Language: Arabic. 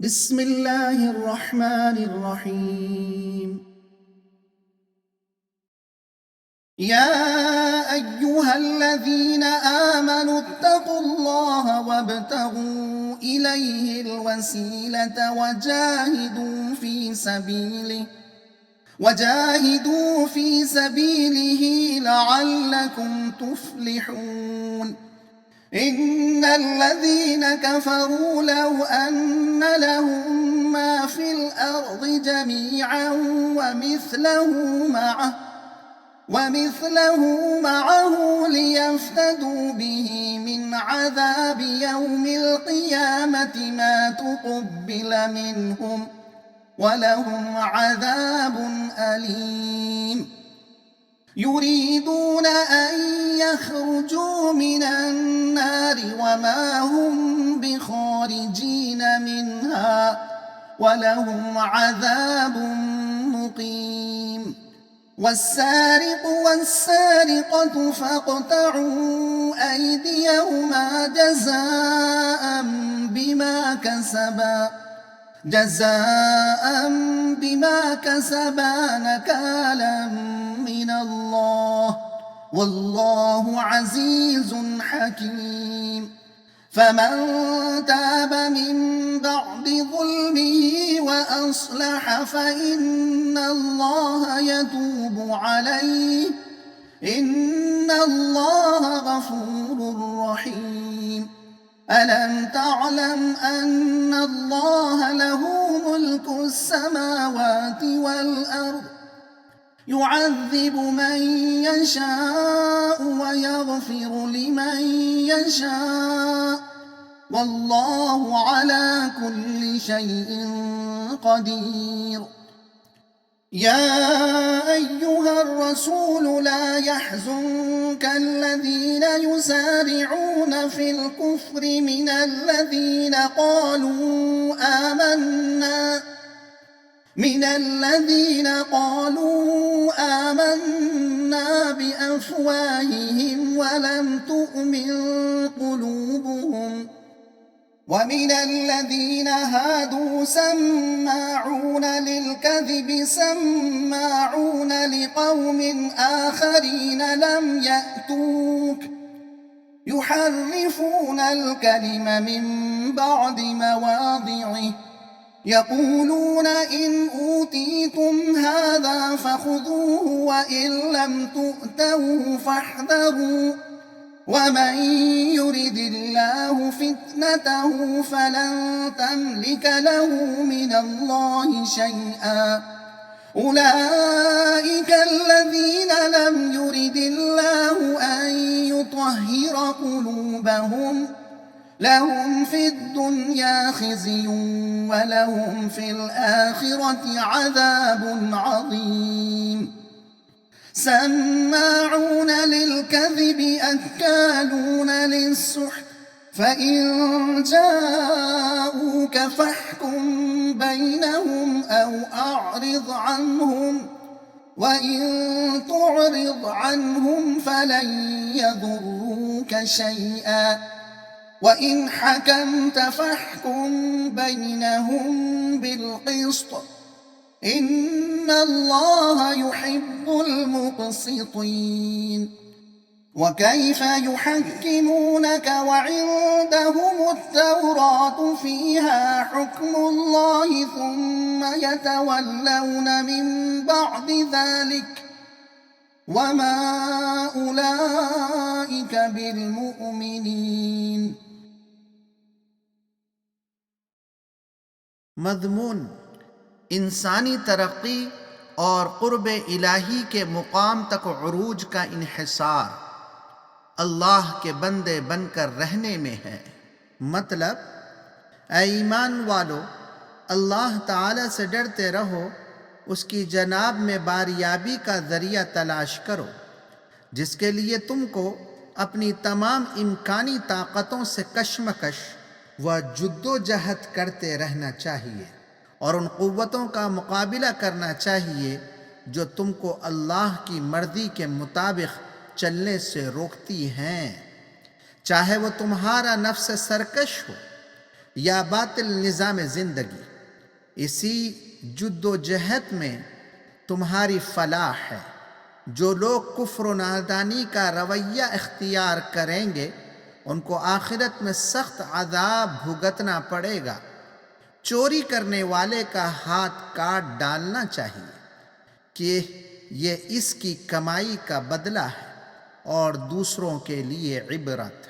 بسم الله الرحمن الرحيم. يا أيها الذين آمنوا اتقوا الله وابتغوا إليه الوسيلة وجاهدوا في سبيله لعلكم تفلحون. إن الذين كفروا لو أن لهم ما في الأرض جميعا ومثله معه ليفتدوا به من عذاب يوم القيامة ما تقبل منهم ولهم عذاب أليم. يريدون أن يخرجوا من النار وما هم بخارجين منها ولهم عذاب مقيم. والسارق والسارقة فاقطعوا أيديهما جزاء بما كسبا نكالا من الله والله عزيز حكيم. فمن تاب من بعد ظلمه وأصلح فإن الله يتوب عليه إن الله غفور رحيم. ألم تعلم أن الله له ملك السماوات والأرض يعذب من يشاء ويغفر لمن يشاء والله على كل شيء قدير. يا أيها الرسول لا يحزنك الذين يسارعون في الكفر من الذين قالوا آمنا بأفواههم ولم تؤمن قلوبهم ومن الذين هادوا سماعون للكذب سماعون لقوم آخرين لم يأتوك يحرفون الكلم من بعد مواضعه يقولون إن أوتيتم هذا فخذوه وإن لم تؤتوه فاحذروا ومن يرد الله فتنته فلن تملك له من الله شيئا. أولئك الذين لم يرد الله أن يطهر قلوبهم لهم في الدنيا خزي ولهم في الآخرة عذاب عظيم. سماعون للكذب أكالون للسحت فإن جاءوك فاحكم بينهم أو أعرض عنهم وإن تعرض عنهم فلن يضروك شيئا وإن حكمت فاحكم بينهم بالقسط إن الله يحب المقسطين. وكيف يحكمونك وعندهم التوراة فيها حكم الله ثم يتولون من بعد ذلك وما أولئك بالمؤمنين. मज़मून इंसानी तरक्की और क़ुर्ब इलाही के मुकाम तक उरूज का इन्हिसार अल्लाह के बंदे बनकर रहने में है। मतलब ऐ ईमान वालो, अल्लाह ताला से डरते रहो, उसकी जनाब में बारियाबी का ज़रिया तलाश करो जिसके लिए तुमको अपनी तमाम इम्कानी ताकतों से कशमकश व जुद्दोजहद करते रहना चाहिए और उन क़ुव्वतों का मुकाबिला करना चाहिए जो तुमको अल्लाह की मर्ज़ी के मुताबिक चलने से रोकती हैं, चाहे वो तुम्हारा नफ्स सरकश हो, یا باطل نظام زندگی، اسی جد و جہد میں تمہاری فلاح ہے۔ جو لوگ کفر و نادانی کا رویہ اختیار کریں گے ان کو آخرت میں سخت عذاب بھگتنا پڑے گا۔ چوری کرنے والے کا ہاتھ کاٹ ڈالنا چاہیے کہ یہ اس کی کمائی کا بدلہ ہے اور دوسروں کے لیے عبرت۔